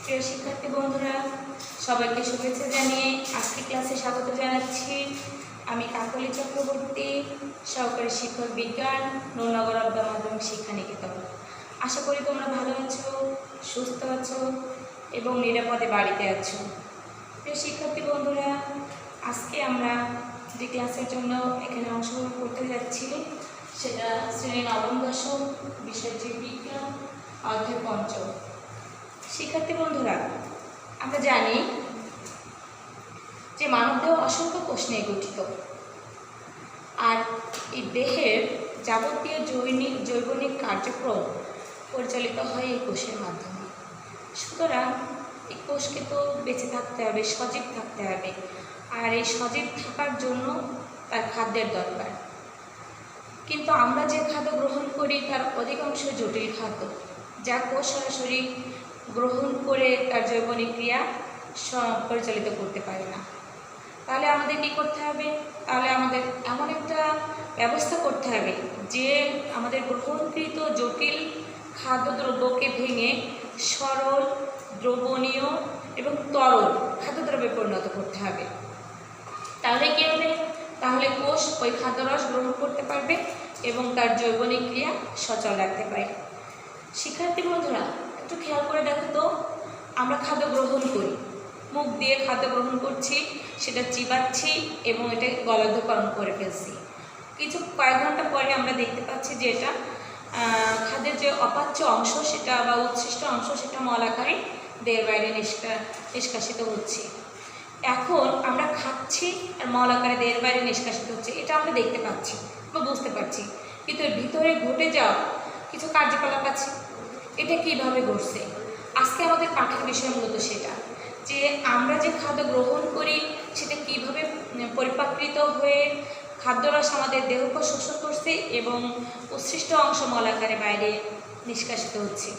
প্রিয় শিক্ষার্থী বন্ধুরা, সবাইকে শুভেচ্ছা জানিয়ে আজকে ক্লাসে স্বাগত জানাচ্ছি। আমি কাকলি চক্রবর্তী, সহকারী শিক্ষক বিজ্ঞান, নূরনগর আবদা মাধ্যমিক শিক্ষা নিকেতন। আশা করি তোমরা ভালো আছো, সুস্থ আছো এবং নিরাপদে বাড়িতে আছো। প্রিয় শিক্ষার্থী বন্ধুরা, আজকে আমরা যে ক্লাসের জন্য এখানে অংশগ্রহণ করতে যাচ্ছি সেটা শ্রেণী নবম দশম, বিষয় জীববিজ্ঞান, অধ্যায় পঞ্চম। শিক্ষার্থী বন্ধুরা, আমরা জানি যে মানবদেহ অসংখ্য কোষ নিয়ে গঠিত, আর এই দেহের যাবতীয় জৈবনিক কার্যক্রম পরিচালিত হয় এই কোষের মাধ্যমে। সুতরাং এই কোষকে তো বেঁচে থাকতে হবে, সজীব থাকতে হবে, আর এই সজীব থাকার জন্য তার খাদ্যের দরকার। কিন্তু আমরা যে খাদ্য গ্রহণ করি তার অধিকাংশ জটিল খাদ্য, যা কোষ সরাসরি গ্রহণ করে তার জৈবনিক ক্রিয়া পরিচালিত করতে পারে না। তাহলে আমাদের কী করতে হবে? তাহলে আমাদের এমন একটা ব্যবস্থা করতে হবে যে আমাদের গ্রহণকৃত জটিল খাদ্যদ্রব্যকে ভেঙে সরল, দ্রবণীয় এবং তরল খাদ্যদ্রব্যে পরিণত করতে হবে। তাহলে কী হবে? তাহলে কোষ ওই খাদ্যরস গ্রহণ করতে পারবে এবং তার জৈবনিক ক্রিয়া সচল রাখতে পারে। শিক্ষার্থী বন্ধুরা, একটু খেয়াল করে দেখো তো, আমরা খাদ্য গ্রহণ করি, মুখ দিয়ে খাদ্য গ্রহণ করছি, সেটা চিবাচ্ছি এবং এটা গলাধঃকরণ করে ফেলছি। কয়েক ঘন্টা পরে আমরা দেখতে পাচ্ছি যে এটা খাদ্যের যে অপাচ্য অংশ সেটা বা উচ্ছিষ্ট অংশ সেটা মল আকারে দেহের বাইরে নিষ্কাশিত হচ্ছে। এখন আমরা খাচ্ছি আর মল আকারে দেহের বাইরে নিষ্কাশিত হচ্ছে, এটা আমরা দেখতে পাচ্ছি বা বুঝতে পারছি, কিন্তু এর ভিতরে ঘটে যাওয়া কিছু কার্যকলাপ আছে। এটা কিভাবে ঘটছে? আজকে আমাদের পাঠের বিষয় মূলত সেটা, যে আমরা যে খাদ্য গ্রহণ করি সেটা কিভাবে পরিপাকৃত হয়ে খাদ্যরস আমাদের দেহকোষ শোষণ করছে এবং উচ্ছিষ্ট অংশ মল আকারে বাইরে নিষ্কাশিত হচ্ছে।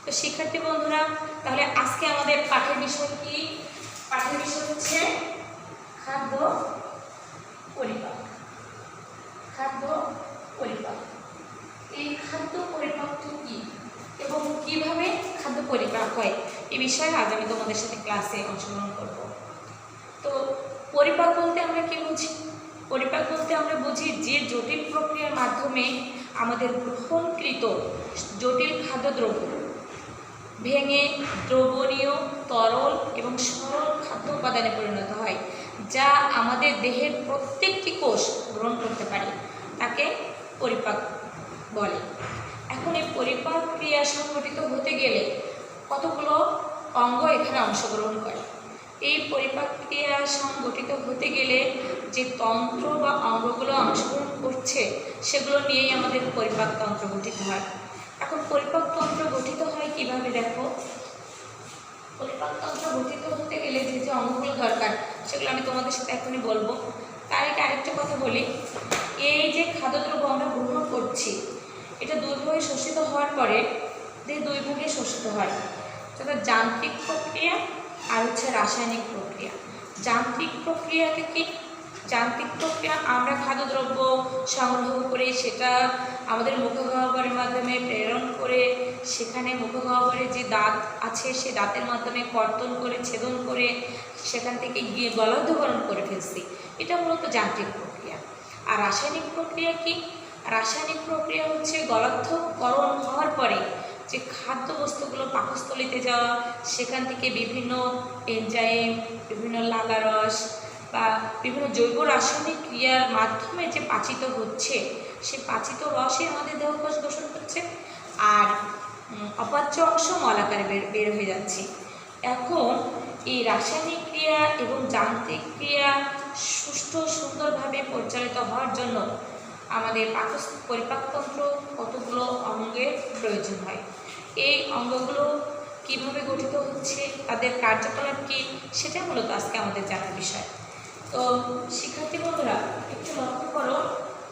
তো শিক্ষার্থী বন্ধুরা, তাহলে আজকে আমাদের পাঠের বিষয় কি? পাঠের বিষয় হচ্ছে খাদ্য পরিপাক। খাদ্য পরিপাক, এই খাদ্য পরিপাকটি কি এবং কিভাবে খাদ্য পরিপাক হয় এই বিষয়ে আজ আমি তোমাদের সাথে ক্লাসে অংশগ্রহণ করব। তো পরিপাক বলতে আমরা কি বুঝি? পরিপাক বলতে আমরা বুঝি যে জটিল প্রক্রিয়ার মাধ্যমে আমাদের গ্রহণকৃত জটিল খাদ্যদ্রব্য ভেঙে দ্রবণীয়, তরল এবং সরল খাদ্য উপাদানে পরিণত হয়, যা আমাদের দেহের প্রত্যেকটি কোষ গ্রহণ করতে পারে, তাকে পরিপাক বলে। এখন এই পরিপাক ক্রিয়া সংগঠিত হতে গেলে কতগুলো অঙ্গ এখানে অংশগ্রহণ করে। এই পরিপাক ক্রিয়া সংগঠিত হতে গেলে যে তন্ত্র বা অঙ্গগুলো অংশগ্রহণ করছে সেগুলো নিয়েই আমাদের পরিপাক তন্ত্র গঠিত হয়। এখন পরিপাক তন্ত্র গঠিত হয় কিভাবে? দেখো, পরিপাক তন্ত্র গঠিত হতে গেলে যে যে অঙ্গগুলো দরকার সেগুলো আমি তোমাদের সাথে এখনই বলবো। তার আগে আরেকটা কথা বলি, এই যে খাদ্যদ্রব্য আমরা গ্রহণ করছি এটা দুই ভাগে শোষিত হওয়ার পরে দুই ভাগে শোষিত হয়, সেটা যান্ত্রিক প্রক্রিয়া আর হচ্ছে রাসায়নিক প্রক্রিয়া। যান্ত্রিক প্রক্রিয়াকে কি? যান্ত্রিক প্রক্রিয়া আমরা খাদ্যদ্রব্য সংগ্রহ করে সেটা আমাদের মুখগহ্বরের মাধ্যমে প্রেরণ করে সেখানে মুখগহ্বরে যে দাঁত আছে সে দাঁতের মাধ্যমে কর্তন করে ছেদন করে সেখান থেকে গিয়ে গলাধঃকরণ করে ফেলছি, এটা মূলত যান্ত্রিক প্রক্রিয়া। আর রাসায়নিক প্রক্রিয়া কি? রাসায়নিক প্রক্রিয়া হচ্ছে গলাধঃকরণ হওয়ার পরে যে খাদ্যবস্তুগুলো পাকস্থলিতে যাওয়া, সেখান থেকে বিভিন্ন এনজাইম, বিভিন্ন লালারস বা বিভিন্ন জৈব রাসায়নিক ক্রিয়ার মাধ্যমে যে পাচিত হচ্ছে, সে পাচিত রসে আমাদের দেহকোষ শোষণ করছে আর অপাচ্য অংশ মল আকারে বের হয়ে যাচ্ছে। এখন এই রাসায়নিক ক্রিয়া এবং যান্ত্রিক ক্রিয়া সুষ্ঠু সুন্দরভাবে পরিচালিত হওয়ার জন্য আমাদের পরিপাকতন্ত্র কতগুলো অঙ্গের প্রয়োজন হয়। এই অঙ্গগুলো কিভাবে গঠিত হচ্ছে, তাদের কার্যকলাপ কী, সেটা মূলত আজকে আমাদের জানার বিষয়। তো শিক্ষার্থী বন্ধুরা, একটু লক্ষ্য করো,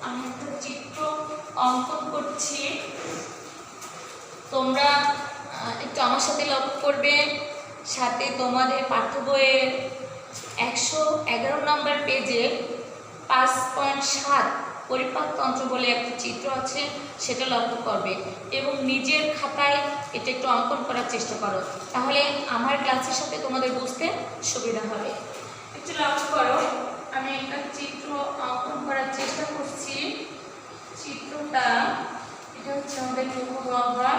আমি একটা চিত্র অঙ্কন করছি, তোমরা একটু আমার সাথে লক্ষ্য করবে। সাথে তোমাদের পাঠ্য বইয়ের 111 নম্বর পেজে 5.7 পরিপাকতন্ত্র বলে একটা চিত্র আছে, সেটা লক্ষ্য করবে এবং নিজের খাতায় এটা একটু অঙ্কন করার চেষ্টা করো, তাহলে আমার ক্লাসের সাথে তোমাদের বুঝতে সুবিধা হবে। একটু লক্ষ্য করো, আমি একটা চিত্র অঙ্কন করার চেষ্টা করছি। চিত্রটা এটা হচ্ছে আমাদের মুখগহ্বর,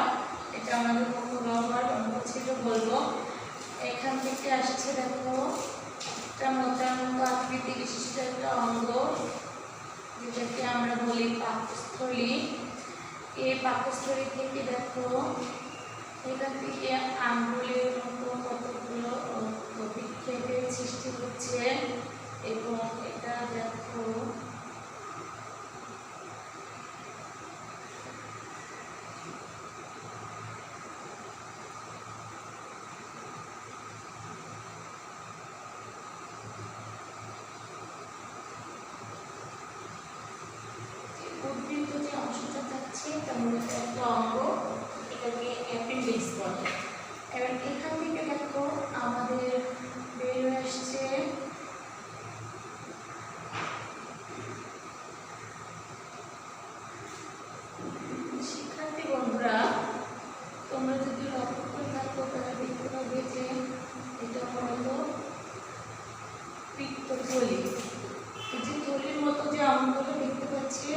এটা আমাদের মুখগহ্বর ছিল বলবো। এখান থেকে আসছে দেখো একটা মোচার মতো আকৃতি বিশিষ্ট একটা অঙ্গ, যেটাকে আমরা বলি পাকস্থলী। এই পাকস্থলী থেকে দেখো এখান থেকে আঙ্গুলের মতো কতগুলো অভিক্ষেপের সৃষ্টি হচ্ছে এবং এটা দেখো উদ্ভিদ যে অংশটা থাকছে এটা মূলত একটা অঙ্গ, এটাকে অ্যাপেন্ডিক্স বলে। এবার এখান থেকে দেখো আমাদের বের হয়ে আসছে শিক্ষার্থী বন্ধুরা, তোমরা যদি লক্ষ্য করে থাকো তাহলে দেখতে পাবে যে এটা মূলত পিত্তথলি। এই যে থলির মতো যে অঙ্গগুলো দেখতে পাচ্ছি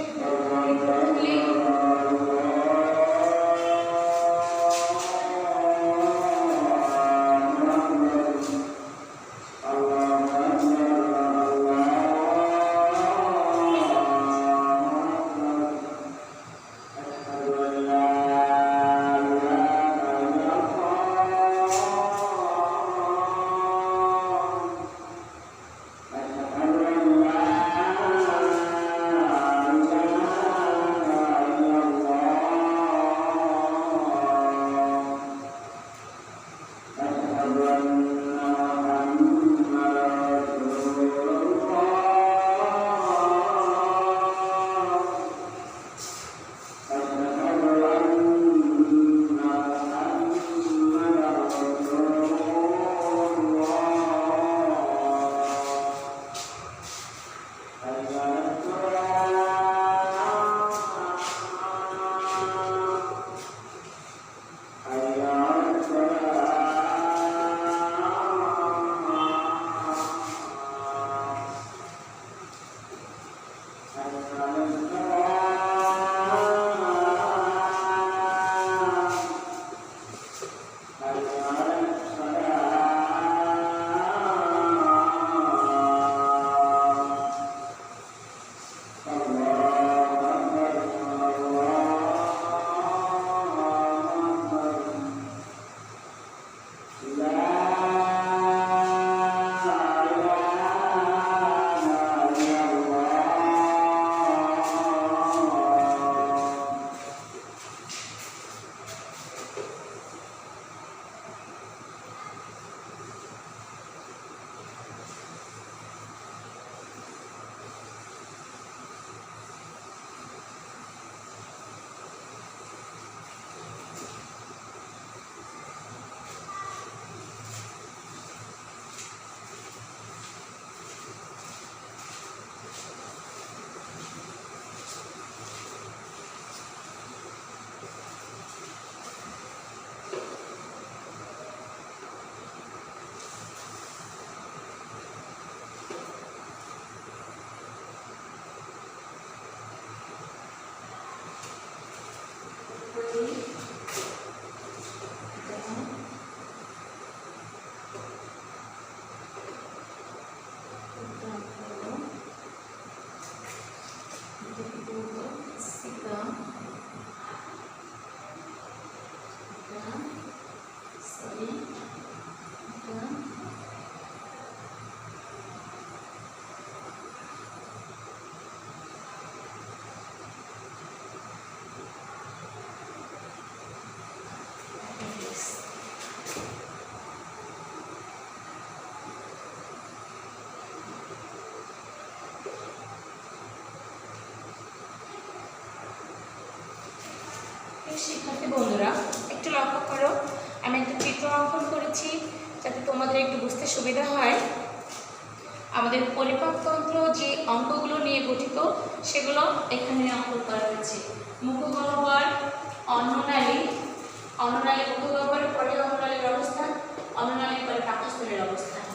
শিক্ষার্থী বন্ধুরা, একটু লক্ষ্য করো, আমি একটা চিত্র অঙ্কন করেছি যাতে তোমাদের একটু বুঝতে সুবিধা হয়। আমাদের পরিপাকতন্ত্র যে অঙ্গগুলো নিয়ে গঠিত সেগুলো এখানে অঙ্কন করা হয়েছে। মুখগহ্বর, অন্ননালী, অন্ননালী মুখগহ্বরের পরে অন্ননালীর অবস্থান, অন্ননালীর পরে পাকস্থলীর অবস্থান।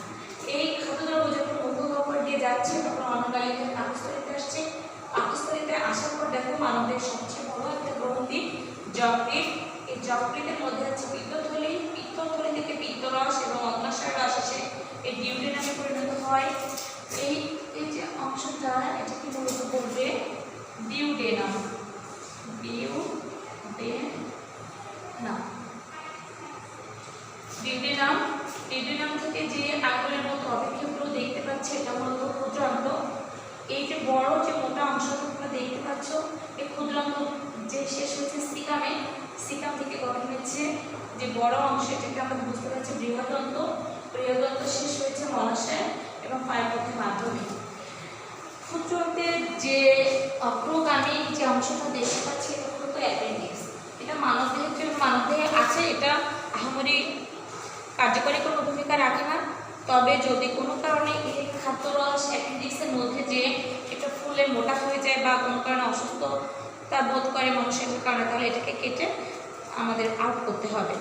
এই খাদ্যদ্রব্য যখন মুখগহ্বর দিয়ে যাচ্ছে তখন অন্ননালী থেকে পাকস্থলীতে আসছে। পাকস্থলীতে আসার পর দেখো মানবের সবচেয়ে বড় একটা গ্রন্থি যকৃৎ। এই যকৃতের মধ্যে আছে পিত্তথলি, পিত্তথলি থেকে পিত্তরস এবং অগ্ন্যাশয় রস এসে এই ডিউডেনামে পরিণত হয়। এই এই যে অংশটা এটাকে মূলত বলবে ডিউডেনাম, ডিউডেনাম। ডিউডেনাম থেকে যে আঙুলের মতো অভিক্ষেপগুলো দেখতে পাচ্ছি এটা মূলত ক্ষুদ্রান্ত। এই যে বড় যে মোটা অংশটা তোমরা দেখতে পাচ্ছ এই ক্ষুদ্রান্ত যে শেষ হয়েছে সিকামে, সিকাম থেকে গঠন হচ্ছে যে বড় অংশ এটাকে আমরা বুঝতে পারছি বৃহদন্ত, বৃহদন্ত শেষ হয়েছে মলাশয় এবং পায়ুপথের মাধ্যমে। ক্ষুদ্রান্তের যে অগ্রগামী যে অংশটা দেখতে পাচ্ছি এটা মূলত অ্যাপেন্ডিক্স। এটা মানবদেহের জন্য মানবদেহে আছে, এটা আহামরি কার্যকরী কোনো ভূমিকা রাখে না। তবে যদি কোনো কারণে এই খাদ্যরস অ্যাপেন্ডিক্সের মধ্যে যে এটা ফুলে মোটা হয়ে যায় বা কোনো কারণে অসুস্থতা বোধ করে মানুষের কারণে, তাহলে এটাকে কেটে আমাদের আউট করতে হবে।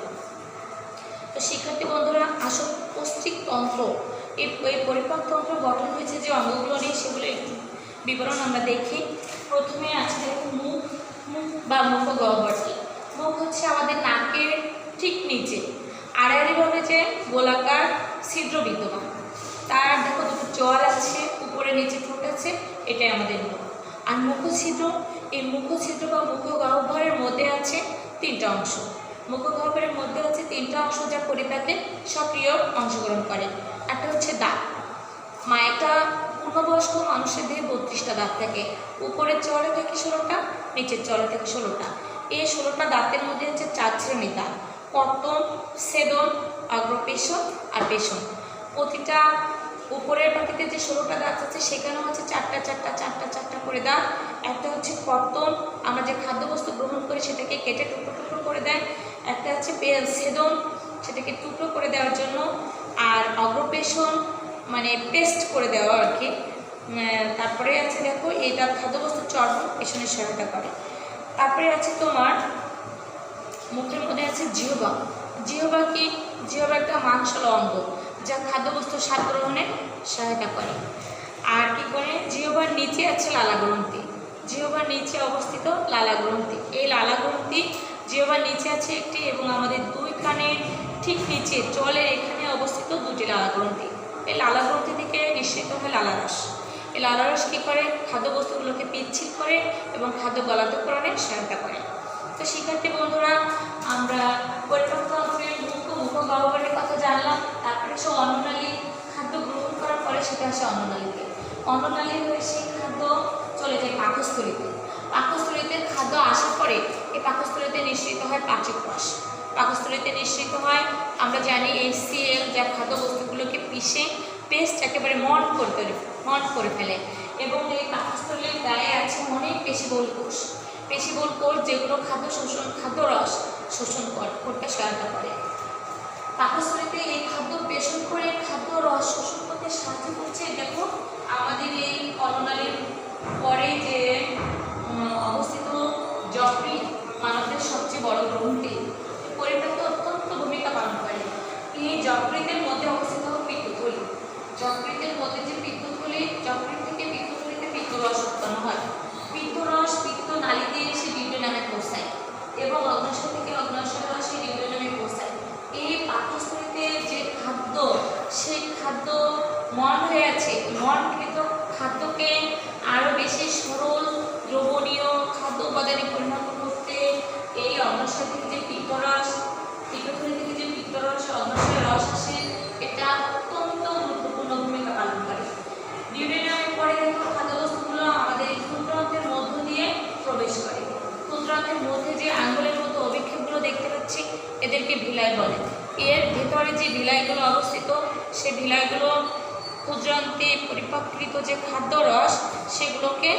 তো শিক্ষার্থী বন্ধুরা, আসল পৌষ্টিকতন্ত্র এই পরিপাকতন্ত্র গঠন হয়েছে যে অঙ্গগুলো নিয়ে সেগুলো একটু বিবরণ আমরা দেখি। প্রথমে আছে দেখো মুখ, মুখ বা মুখগহ্বরটি। মুখ হচ্ছে আমাদের নাকের ঠিক নিচে আড়াআড়িভাবে যে গোলাকার ছিদ্র বিদ্যমান, তার দেখো দুটো জল আছে, উপরে নিচে ঠোঁট আছে, এটাই আমাদের মুখ। আর মুখছিদ্র, এই মুখছিদ্র বা মুখগহ্বরের মধ্যে আছে তিনটা অংশ। মুখগহ্বরের মধ্যে আছে তিনটা অংশ যা পরিপাকে সক্রিয় অংশগ্রহণ করে। একটা হচ্ছে দাঁত। একটা পূর্ণবয়স্ক মানুষের দেহে 32টা দাঁত থাকে, উপরের চলে থাকে 16টা, নিচের চলে থাকে 16টা। এই 16টা দাঁতের মধ্যে হচ্ছে 4 শ্রেণীর দাঁত: কর্তন, ছেদন, অগ্রপেশন আর পেশন। প্রতিটা উপরের পাখিতে যে 16টা দাঁত আছে সেখানেও হচ্ছে 4টা করে দাঁত। একটা হচ্ছে কর্তন, আমরা যে খাদ্যবস্তু গ্রহণ করি সেটাকে কেটে টুকরো টুকরো করে দেয়। একটা হচ্ছে ছেদন, সেটাকে টুকরো করে দেওয়ার জন্য। আর অগ্রপেশন মানে পেস্ট করে দেওয়া আর কি। তারপরে আছে দেখো এটা খাদ্যবস্তু চর্বণ পেশনের সহায়তা করে। তারপরে আছে তোমার মুখের মধ্যে আছে জিহ্বা। জিহ্বা কি? জিহ্বা একটা মাংসল অঙ্গ যা খাদ্যবস্তু স্বাদ গ্রহণে সহায়তা করে। আর কি করে? জিহ্বার নিচে আছে লালা গ্রন্থি। জিহ্বার নিচে অবস্থিত লালা গ্রন্থি। এই লালা গ্রন্থি জিহ্বার নিচে আছে একটি, এবং আমাদের দুই কানের ঠিক নিচে জলের এখানে অবস্থিত দুটি লালা গ্রন্থি। এই লালা গ্রন্থি থেকে নিঃসৃত হয় লালারস। এই লালারস কী করে? খাদ্যবস্তুগুলোকে পিচ্ছিল করে এবং খাদ্য গলাধঃকরণে সহায়তা করে। তো শিক্ষার্থী বন্ধুরা, আমরা পরিপাকতন্ত্রের মুখগহ্বরের কথা জানলাম। তারপরে সে অন্ননালী, খাদ্য গ্রহণ করার পরে সেটা আসে অন্ননালীতে। অন্ননালী হয়ে সেই খাদ্য চলে যায় পাকস্থলীতে। পাকস্থলীতে খাদ্য আসার পরে এই পাকস্থলীতে নিঃসৃত হয় পাচক রস। পাকস্থলীতে নিঃসৃত হয়, আমরা জানি HCl, যা খাদ্যবস্তুগুলোকে পিষে পেস্ট একেবারে মন করে ফেলে। এবং এই পাকস্থলীর গায়ে আছে অনেক পেশিবহুল কোষ। পেশিবহুল কোষ যেগুলো খাদ্যরস শোষণ করতে সহায়তা করে। পাকস্থলীতে এই খাদ্য পেশন করে খাদ্য রস শোষণ করতে সাহায্য করছে। দেখো আমাদের এই অন্ননালীর পরে যে অবস্থিত যকৃৎ, মানবদের সবচেয়ে বড় গ্রন্থি, পরিপাকে অত্যন্ত ভূমিকা পালন করে। এই যকৃতের মধ্যে অবস্থিত পিত্তথলি। যকৃতের মধ্যে যে পিত্তথলি, যকৃৎ থেকে পিত্তথলিতে পিত্তরস উৎপন্ন হয়। পিত্তরস পিত্তনালী দিয়ে এসে ডিউডেনামে পৌঁছায় এবং অগ্ন্যাশয় থেকে অগ্ন্যাশয় রস সেই ডিউডেনামে পৌঁছায়। এই পাকস্থলীতে যে খাদ্য, সেই খাদ্য মন হয়ে আছে। মনকৃত খাদ্যকে আরও বেশি সরল দ্রবণীয় খাদ্য উপাদানে পরিণত করতে এই অগ্ন্যাশয় থেকে যে পিত্তরস, পিত্তথলি থেকে যে পিত্তরস অগ্ন্যাশয় রস আসে, এটা অত্যন্ত গুরুত্বপূর্ণ ভূমিকা পালন করে। ডিউডেনামের পরে দেখো খাদ্যবস্তুগুলো আমাদের ক্ষুদ্রান্তের মধ্য দিয়ে প্রবেশ করে। ক্ষুদ্রান্তের মধ্যে যে আঙ্গুলের মতো অভিক্ষেপগুলো দেখতে পাচ্ছি এদেরকে ভিলাই বলে। এর ভেতরে যে ভিলাইগুলো অবস্থিত, সেই ভিলাইগুলো ক্ষুদ্রান্তে পরিপাকৃত যে খাদ্যরস সেগুলোকে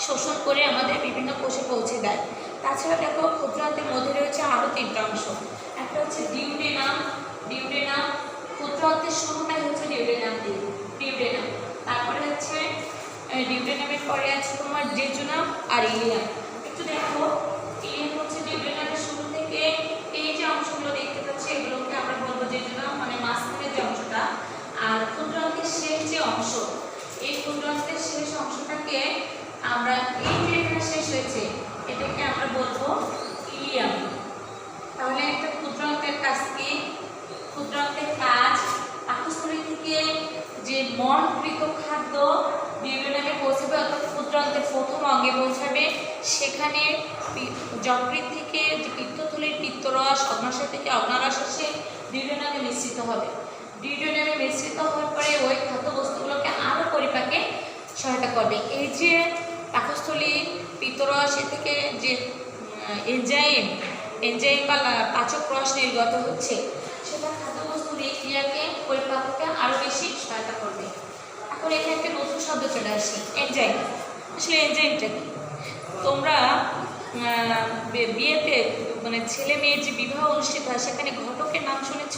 শোষণ করে আমাদের বিভিন্ন কোষে পৌঁছে দেয়। তাছাড়া দেখো ক্ষুদ্রান্তের মধ্যে রয়েছে আরও তিনটা অংশ। একটা হচ্ছে ডিউডেনাম। ডিউডেনাম ক্ষুদ্রান্তের শুরুটাই হচ্ছে ডিউডেনাম দিয়ে। ডিউডেনাম, তারপরে হচ্ছে ডিউডেনামের পরে আছে তোমার জেজুনাম আর ইলিয়াম। একটু দেখো, ইলিয়াম হচ্ছে ডিউডেনামের শুরু থেকে এই যে অংশগুলো দেখতে পাচ্ছি এগুলোকে আমরা বলবো জেজুনাম, মানে মাঝখানের যে অংশটা। আর ক্ষুদ্রান্তের শেষ যে অংশ, এই ক্ষুদ্রান্তের শেষ অংশটাকে আমরা, এই যে এখানে শেষ হয়েছে এটাকে আমরা বলবো ইলিয়াম। তাহলে একটা ক্ষুদ্রান্তের কাজ কি? ক্ষুদ্রান্তের কাজ পাকস্থলী থেকে যে মলকৃত খাদ্য ডিউডেনামে পৌঁছাবে, অর্থাৎ ক্ষুদ্রান্তের প্রথম অঙ্গে পৌঁছাবে, সেখানে যকৃৎ থেকে যে পিত্তথলির পিত্তরস, অগ্নাশয় থেকে অগ্নারস এসে ডিউডেনামে মিশ্রিত হবে। ডিউডেনামে মিশ্রিত হওয়ার পরে ওই খাদ্যবস্তুগুলোকে আরও পরিপাকে সহায়তা করবে। এই যে পাকস্থলী পিত্তরস থেকে যে এনজাইম বা পাচক রস নির্গত হচ্ছে, সেটা খাদ্যবস্তুর এই ক্রিয়াকে পরিপাককে আরও বেশি সহায়তা করবে। এখন এখানে একটা নতুন শব্দ চলে আসে, এনজাইম। আসলে এনজাইমটা কি? তোমরা বিয়েতে মানে ছেলে মেয়ের যে বিবাহ অনুষ্ঠিত হয় সেখানে ঘটকের নাম শুনেছ?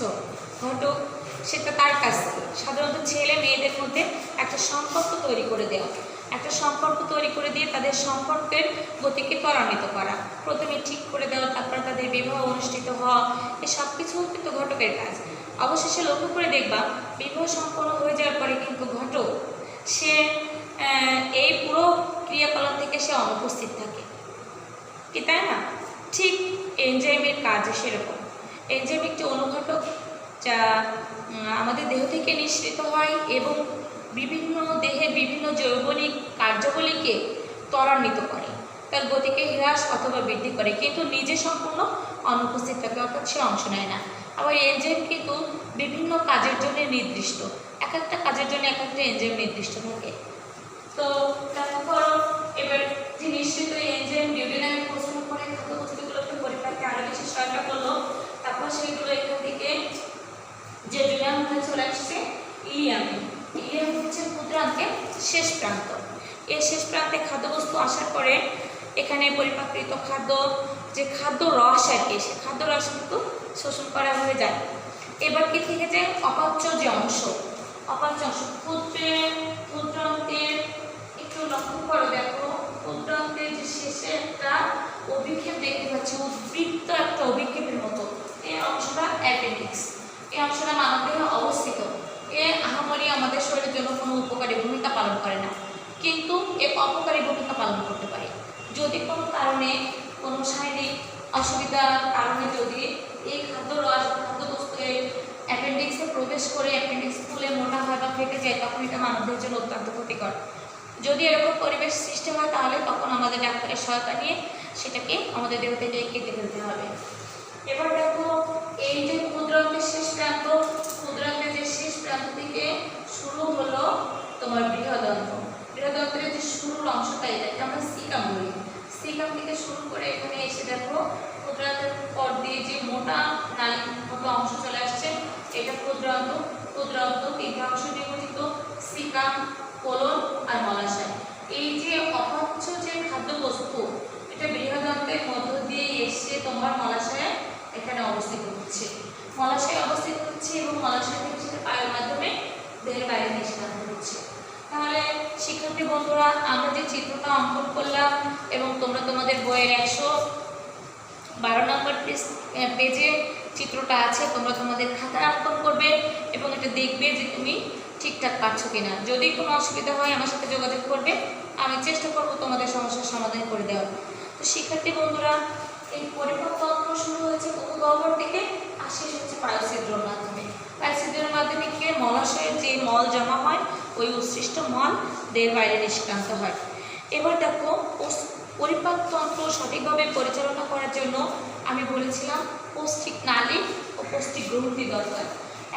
ঘটক, সেটা তার কাছ থেকে সাধারণত ছেলে মেয়েদের মধ্যে একটা সম্পর্ক তৈরি করে দেওয়া, একটা সম্পর্ক তৈরি করে দিয়ে তাদের সম্পর্কের গতিকে ত্বরান্বিত করা, প্রথমে ঠিক করে দেওয়া, তারপরে তাদের বিবাহ অনুষ্ঠিত হওয়া, এই সব কিছু কিন্তু ঘটকের কাজ। অবশেষে লক্ষ্য করে দেখবা বিবাহ সম্পন্ন হয়ে যাওয়ার পরে কিন্তু ঘটক সে এই পুরো ক্রিয়াকলাপ থেকে সে অনুপস্থিত থাকে, কি তাই না? ঠিক এনজাইমের কাজ সেরকম। এনজাইম একটি অনুঘটক যা আমাদের দেহ থেকে নিঃসৃত হয় এবং বিভিন্ন দেহের বিভিন্ন জৈবনিক কার্যাবলীকে ত্বরান্বিত করে, তার গতিকে হ্রাস অথবা বৃদ্ধি করে, কিন্তু নিজে সম্পূর্ণ অনুপস্থিত থাকে, অর্থাৎ সে অংশ নেয় না। আবার এনজাইম কিন্তু বিভিন্ন কাজের জন্য নির্দিষ্ট, এক একটা কাজের জন্য এক একটা এনজাইম নির্দিষ্ট থাকে। তো লক্ষ্য করো, এবার যে নিঃসৃত এনজাইম ডিউডেনামে পৌঁছানোর পরে খাদ্যবস্তুগুলোকে পরিপাকে আরও বেশি সহায়তা করলো, তারপর সেগুলো এখান থেকে জেজুনাম হয়ে চলে আসছে ইলিয়ামে। ইলিয়াম হচ্ছে ক্ষুদ্রান্তের শেষ প্রান্ত। এই শেষ প্রান্তে খাদ্যবস্তু আসার পরে এখানে পরিপাকৃত খাদ্য, যে খাদ্য রস আর কি, সে খাদ্য রস কিন্তু শোষণ করা হয়ে যায়। এবার কি থেকে যায় অপাচ্য যে অংশ, অপাচ্য অংশ ক্ষুদ্রান্তের একটু লক্ষ্য করো, দেখো ক্ষুদ্রান্তের যে শেষে একটা অভিক্ষেপ দেখতে পাচ্ছি, উদ্বৃত্ত একটা অভিক্ষেপের মতো, এই অংশটা অ্যাপেন্ডিক্স। এই অংশটা মানবদেহে অবস্থিত। এ আহামরি আমাদের শরীরের জন্য কোনো উপকারী ভূমিকা পালন করে না, কিন্তু এ অপকারী ভূমিকা পালন করতে পারে। যদি কোনো কারণে, কোনো শারীরিক অসুবিধার কারণে যদি এই খাদ্যবস্তু অ্যাপেন্ডিক্সে প্রবেশ করে অ্যাপেন্ডিক্স ফুলে মোটা হয় বা ফেটে যায়, তখন এটা মানবদেহের জন্য অত্যন্ত ক্ষতিকর। যদি এরকম পরিবেশ সৃষ্টি হয় তাহলে তখন আমাদের ডাক্তারের সহায়তা নিয়ে সেটাকে আমাদের দেহ থেকে কেটে ফেলতে হবে। এবার দেখো, এই যে ক্ষুদ্রান্তের শেষ প্রান্ত, ক্ষুদ্রান্তের যে শেষ প্রান্ত থেকে শুরু হলো তোমার বৃহদন্ত্র। বৃহদন্ত্রের যে শুরুর অংশটা, এটাকে আমরা সিকাম বলি। সিকাম থেকে শুরু করে এখানে এসে দেখো ক্ষুদ্রান্তের পর দিয়ে যে মোটা নালীর মতো অংশ চলে আসছে, এটা ক্ষুদ্রান্ত। ক্ষুদ্রান্ত তিনটা অংশ নিয়ে গঠিত, সিকাম, কোলন আর মলাশয়। এই যে অপাচ্য যে খাদ্যবস্তু, এটা বৃহদন্ত্রের মধ্য দিয়ে এসে তোমার মলাশয়ে এখানে অবস্থিত হচ্ছে, মলাশয়ে অবস্থিত হচ্ছে এবং মলাশয় থেকে সেটা পায়ের মাধ্যমে দেহের বাইরে নিষ্কাশন হচ্ছে। তাহলে শিক্ষার্থী বন্ধুরা, আমরা যে চিত্রটা অঙ্কন করলাম এবং তোমরা তোমাদের বইয়ের 112 নম্বর পেজে চিত্রটা আছে, তোমরা তোমাদের খাতায় অঙ্কন করবে এবং এটা দেখবে যে তুমি ঠিকঠাক পাচ্ছ কিনা। যদি কোনো অসুবিধা হয় আমার সাথে যোগাযোগ করবে, আমি চেষ্টা করব তোমাদের সমস্যার সমাধান করে দেওয়ার। তো শিক্ষার্থী বন্ধুরা, এই পরিপাকতন্ত্র শুরু হয়েছে উপগহ্বর থেকে আর শেষ হচ্ছে পায়ুছিদ্রের মাধ্যমে। পায়ুছিদ্রের মাধ্যমে গিয়ে মলাশয়ের যে মল জমা হয়, ওই উৎসৃষ্ট মল দেহের বাইরে নিষ্ক্রান্ত হয়। এবার দেখো, পরিপাকতন্ত্র সঠিকভাবে পরিচালনা করার জন্য আমি বলেছিলাম পৌষ্টিক নালী ও পৌষ্টিক গ্রন্থি দরকার।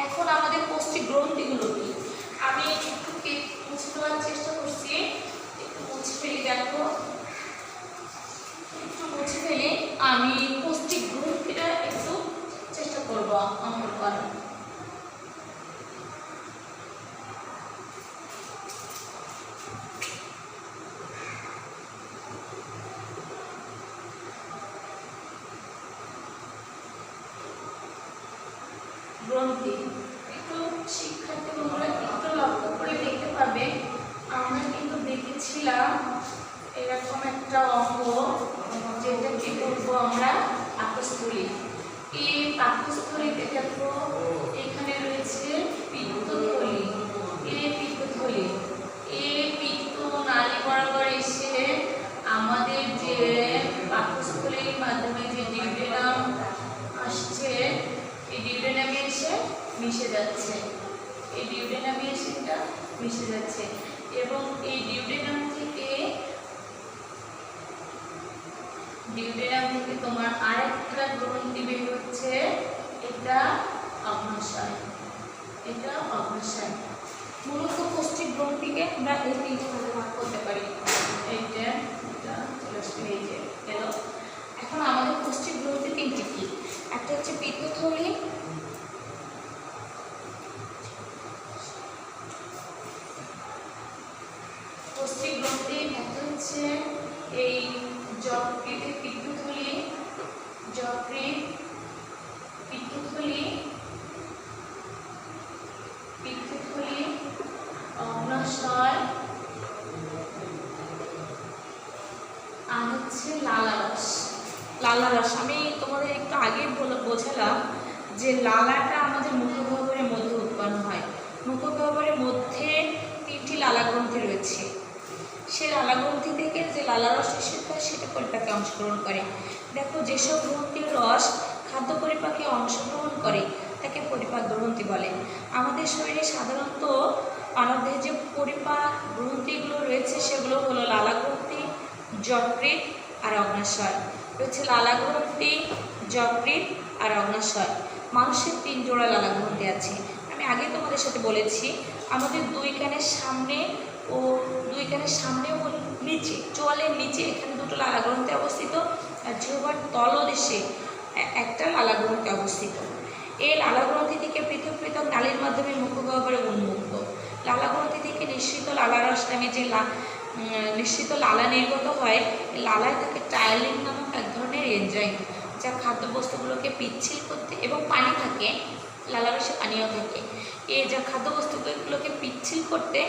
এখন আমাদের পৌষ্টিক গ্রন্থিগুলো কি, আমি একটু মুছে দেওয়ার চেষ্টা করছি, একটু মুছে ফেলি। দেখো, একটু মুছে ফেলে আমি পৌষ্টিক গ্রন্থিটা একটু চেষ্টা করবো অঙ্কন করার। গ্রন্থি একটু শিক্ষার্থী বন্ধুরা একটু লক্ষ্য করে দেখতে এরকম একটা অঙ্গ, যেটাকে বলবো আমরা পাকস্থলী। এই পাকস্থলীতে দেখো এখানে রয়েছে পিত্তথলি। এই পিত্তথলি, এই পিত্ত নালী বরাবর এসে আমাদের যে পাকস্থলীর মাধ্যমে যে ডিউডেনাম আসছে, এই ডিউডেনামে এসে মিশে যাচ্ছে। এই ডিউডেনামে এসে এটা মিশে যাচ্ছে এবং এই ডিউডেনাম থেকে তোমার আরেকটা গ্রন্থি বের হচ্ছে, এটা অগ্ন্যাশয়। এটা অগ্ন্যাশয়। মূলত পশ্চিম গ্রন্থিকে আমরা এই তিনটে ভাগে ভাগ করতে পারি। এইটা চলে আসবে, এই যে এলো। এখন আমাদের পশ্চিম গ্রন্থি তিনটি কি? একটা হচ্ছে পিত্তথলি, পশ্চিম গ্রন্থি, একটা হচ্ছে এই যকৃতের পিত্তথলি, যকৃৎ, পিত্তথলি, পিত্তথলি, অগ্ন্যাশয়, আর হচ্ছে লালারস। লালারস আমি তোমাদের একটু আগে বোঝালাম যে লালাটা আমাদের মুখগহ্বরের মধ্যে উৎপন্ন হয়। মুখগহ্বরের মধ্যে তিনটি লালা গ্রন্থি রয়েছে। সে লালা গ্রন্থি থেকে যে লালারস নিঃসৃত হয় সেটা পরিপাকে অংশগ্রহণ করে। দেখো যেসব গ্রন্থির রস খাদ্য পরিপাকে অংশগ্রহণ করে তাকে পরিপাক গ্রন্থি বলে। আমাদের শরীরে সাধারণত মানবদেহে যে পরিপাক গ্রন্থিগুলো রয়েছে সেগুলো হলো লালা গ্রন্থি, যকৃৎ আর অগ্ন্যাশয়। রয়েছে লালা গ্রন্থি, যকৃৎ আর অগ্ন্যাশয়। মানুষের 3 জোড়া লালা গ্রন্থি আছে। আমি আগে তোমাদের সাথে বলেছি আমাদের 2 কানের সামনে ও 2 কানের সামনে ও নিচে, চোয়ালের নিচে এখানে 2টো লালা গ্রন্থি অবস্থিত, আর জিহ্বার তলদেশে একটা লালা গ্রন্থি অবস্থিত। এই লালা গ্রন্থি থেকে পৃথক পৃথক নালীর মাধ্যমে মুখগহ্বরে উন্মুক্ত। লালা গ্রন্থি থেকে নিঃসৃত লালারস নামে যে নিঃসৃত লালা নির্গত হয়, লালায় থাকে টায়ালিন নামক এক ধরনের এনজাইম, যা খাদ্যবস্তুগুলোকে পিচ্ছিল করতে, এবং পানি থাকে, লালারসে পানিও থাকে, এই যা খাদ্যবস্তুগুলোকে পিচ্ছিল করতে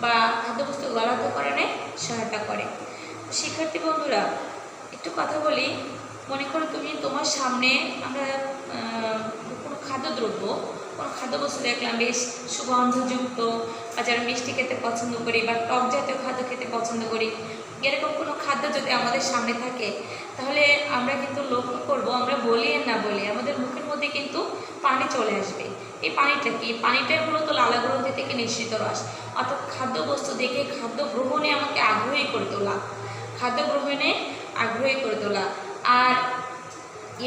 বা খাদ্যবস্তু গলাধকরণে সহায়তা করে। শিক্ষার্থী বন্ধুরা, একটু কথা বলি। মনে করো তুমি তোমার সামনে আমরা কোনো খাদ্যদ্রব্য, কোনো খাদ্যবস্তু দেখলাম বেশ সুগন্ধযুক্ত, বা যারা মিষ্টি খেতে পছন্দ করি বা টক জাতীয় খাদ্য খেতে পছন্দ করি, এরকম কোনো খাদ্য যদি আমাদের সামনে থাকে তাহলে আমরা কিন্তু লক্ষ্য করব, আমরা বলি আর না বলি আমাদের মুখের মধ্যে কিন্তু পানি চলে আসবে। এই পানিটা কি? পানিটাই মূলত লালা গ্রন্থি থেকে নিঃসৃত রস। অর্থাৎ খাদ্যবস্তু দেখে খাদ্য গ্রহণে আমাকে আগ্রহী করে তোলা, খাদ্য গ্রহণে আগ্রহী করে তোলা। আর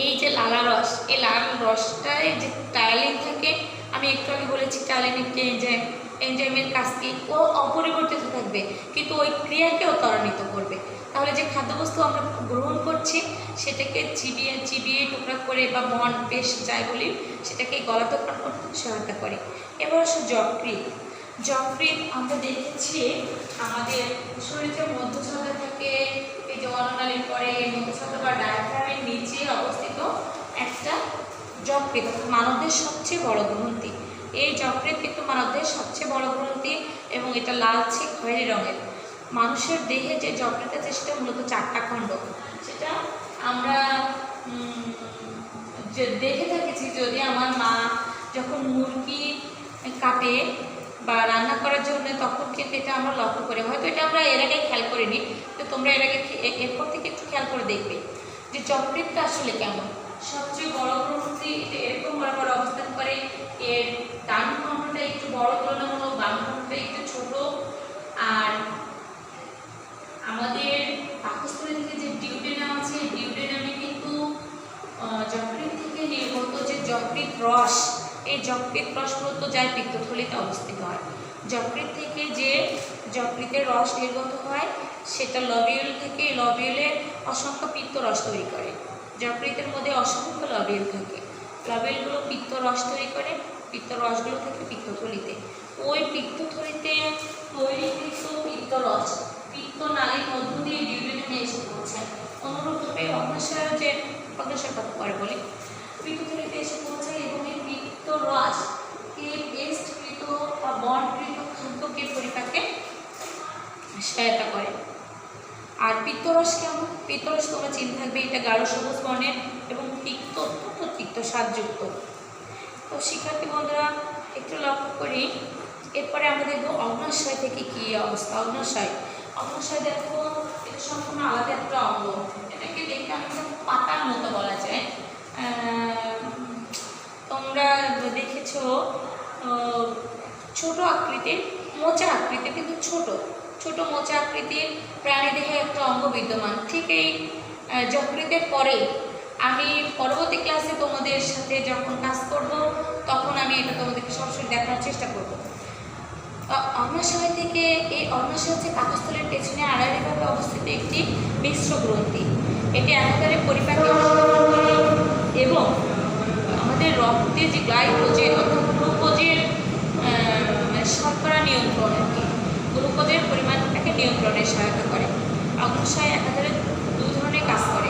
এই যে লালারস, এই লালা রসটায় যে টায়ালিন থাকে, আমি একটু আগে বলেছি টায়ালিন একটি এনজাইম, এনজাইমের কাজ কি? ও অপরিবর্তিত থাকবে, কিন্তু ওই ক্রিয়াকেও ত্বরান্বিত করবে। তাহলে যে খাদ্যবস্তু আমরা গ্রহণ করছি সেটাকে চিবিয়ে টুকরা করে বা মন পেশ যাই বলি সেটাকে গলাধকরণ করতে সহায়তা করে। এবার আসো যকৃৎ। যকৃৎ আমরা দেখেছি আমাদের শরীরের মধ্যচ্ছদা থাকে, এই যে অন্ননালীর পরে মধ্যচ্ছদা বা ডায়াফ্রামের নিচে অবস্থিত একটা যকৃৎ, মানবদের সবচেয়ে বড় গ্রন্থি। এই যকৃৎ কিন্তু মানবদের সবচেয়ে বড় গ্রন্থি এবং এটা লালচে খয়েরি রঙের। মানুষের দেহে যে যকৃৎ আছে সেটা মূলত 4টা খণ্ড। সেটা আমরা যে দেখে থাকেছি, যদি আমার মা যখন মুরগি কাটে বা রান্না করার জন্য, তখন কিন্তু এটা আমরা লক্ষ্য করি। হয়তো এটা আমরা এর আগে খেয়াল করিনি, তো তোমরা এর আগে এরপর থেকে একটু খেয়াল করে দেখবে যে যকৃৎটা আসলে কেমন। সবচেয়ে বড় গ্রন্থি এরকম বরাবর অবস্থান করে, এর ডান খণ্ডটা একটু বড় তুলনামূলক, বাম খণ্ডটা একটু ছোট। আর আমাদের পাকস্থলী থেকে যে ডিউডেনাম আছে, ডিউডেনামে কিন্তু যকৃৎ থেকে নির্গত যে যকৃৎ রস, এই যকৃৎ রস মূলত যায় পিত্তথলিতে অবস্থিত হয়। যকৃৎ থেকে যে যকৃতের রস নির্গত হয় সেটা লবিউল থেকে, লবিউলে অসংখ্য পিত্তরস তৈরি করে। যকৃতের মধ্যে অসংখ্য লবিউল থাকে, লবিউলগুলো পিত্তরস তৈরি করে, পিত্তরসগুলো থেকে পিত্তথলিতে। ওই পিত্তথলিতে তৈরিকৃত পিত্তরস পিত্তনালীর মধ্য দিয়ে ডিউডেনামে এসে পৌঁছায়। অনুরূপভাবে অগ্ন্যাশয়, যে অগ্ন্যাশয় কথা পরে বলি, পিত্তথলিতে এসে পৌঁছায় এবং এই পিত্তরস পেস্টকৃত বা বন্ডকৃত খাদ্যকে পরিপাকে সহায়তা করে। আর পিত্তরস কেমন? পিত্তরস তোমরা চিন্তা থাকবে, এটা গাঢ় সবুজ বর্ণের এবং তিক্ত, অত্যন্ত তিক্ত স্বাদযুক্ত। তো শিক্ষার্থী বন্ধুরা একটু লক্ষ্য করি, এরপরে আমরা দেখবো অগ্ন্যাশয় থেকে কী অবস্থা। অগ্ন্যাশয় দেখো, এটা সম্পূর্ণ আলাদা একটা অঙ্গ। এটাকে দেখতে অনেকটা পাতার মতো বলা যায়। তোমরা দেখেছো ছোট আকৃতির, মোচা আকৃতির, কিন্তু ছোট ছোট মোচা আকৃতির প্রাণীদেহে একটা অঙ্গ বিদ্যমান। ঠিক এই যকৃতের পরে আমি পরবর্তী ক্লাসে তোমাদের সাথে যখন কাজ করব তখন আমি এটা তোমাদেরকে সরাসরি দেখানোর চেষ্টা করব। অগ্ন্যাশয় থেকে, এই অগ্ন্যাশয় হচ্ছে পাকস্থলীর পেছনে আড়াআড়িভাবে অবস্থিত একটি মিশ্র গ্রন্থি। এটি একাধারে পরিপাকে এবং আমাদের রক্তে যে গ্লাইকোজেন অর্থাৎ গ্লুকোজের শর্করা নিয়ন্ত্রণ, গ্লুকোজের পরিমাণটাকে নিয়ন্ত্রণে সহায়তা করে। অগ্ন্যাশয় একাধারে দুই ধরনের কাজ করে,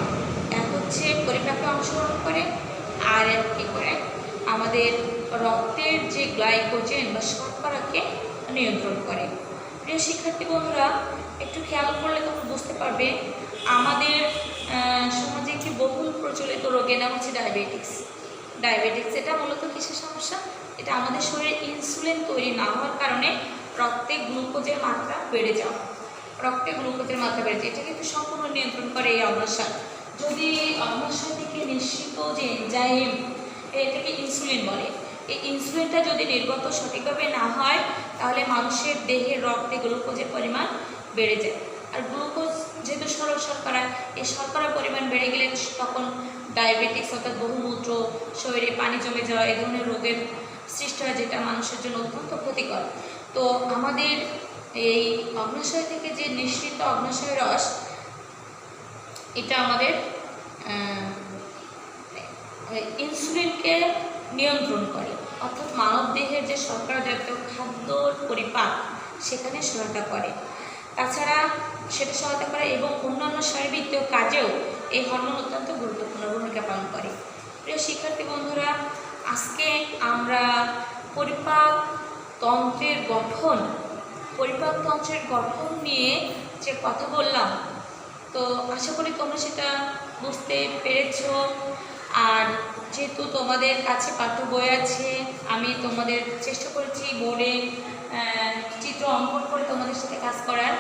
এক হচ্ছে পরিপাকে অংশগ্রহণ করে, আর এক কী করে আমাদের রক্তের যে গ্লাইকোজেন বা শর্করাকে নিয়ন্ত্রণ করে। প্রিয় শিক্ষার্থী বন্ধুরা একটু খেয়াল করলে তোমরা বুঝতে পারবে আমাদের সমাজে একটি বহুল প্রচলিত রোগের নাম হচ্ছে ডায়াবেটিক্স। এটা মূলত কিসের সমস্যা? এটা আমাদের শরীরে ইনসুলিন তৈরি না হওয়ার কারণে রক্তে গ্লুকোজের মাত্রা বেড়ে যায়। এটা কিন্তু সম্পূর্ণ নিয়ন্ত্রণ করে এই অগ্ন্যাশয়। যদি অগ্ন্যাশয় থেকে নিঃসৃত যে এনজাইম, এটাকে ইনসুলিন বলে, এই ইনসুলিনটা যদি নির্গত সঠিকভাবে না হয় তাহলে মানুষের দেহের রক্তে গ্লুকোজের পরিমাণ বেড়ে যায়। আর গ্লুকোজ যেহেতু সরল শর্করা, এই শর্করার পরিমাণ বেড়ে গেলে তখন ডায়াবেটিক্স অর্থাৎ বহুমূত্র, শরীরে পানি জমে যাওয়া, এই ধরনের রোগের সৃষ্টি হয়, যেটা মানুষের জন্য অত্যন্ত ক্ষতিকর। তো আমাদের এই অগ্ন্যাশয় থেকে যে নিঃসৃত অগ্ন্যাশয় রস, এটা আমাদের ইনসুলিনকে নিয়ন্ত্রণ করে, অর্থাৎ মানবদেহের যে শর্করা জাতীয় খাদ্যর পরিপাক সেখানে সহায়তা করে। তাছাড়া সেটা সহায়তা করে এবং অন্যান্য শারীরবৃত্তীয় কাজেও এই হরমোন অত্যন্ত গুরুত্বপূর্ণ ভূমিকা পালন করে। প্রিয় শিক্ষার্থী বন্ধুরা, আজকে আমরা পরিপাক তন্ত্রের গঠন নিয়ে যে কথা বললাম, তো আশা করি তোমরা সেটা বুঝতে পেরেছো। আর যেহেতু তোমাদের কাছে পাঠ্য বই আছে, আমি তোমাদের চেষ্টা করেছি বোর্ডে চিত্র অঙ্কন করে তোমাদের সাথে কাজ করার।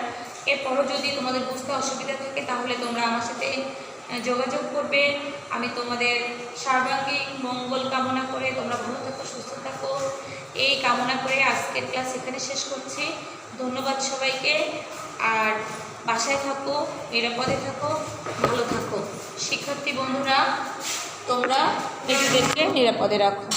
এরপরও যদি তোমাদের বুঝতে অসুবিধা থাকে তাহলে তোমরা আমার সাথে যোগাযোগ করবে। আমি তোমাদের সর্বাঙ্গীন মঙ্গল কামনা করে তোমরা ভালো থাকো, সুস্থ থাকো, এই কামনা করে আজকের ক্লাস এখানে শেষ করছি। ধন্যবাদ সবাইকে। আর বাসায় থাকো, নিরাপদে থাকো, ভালো থাকো। শিক্ষার্থী বন্ধুরা তোমরা নিজেদেরকে নিরাপদে রাখো।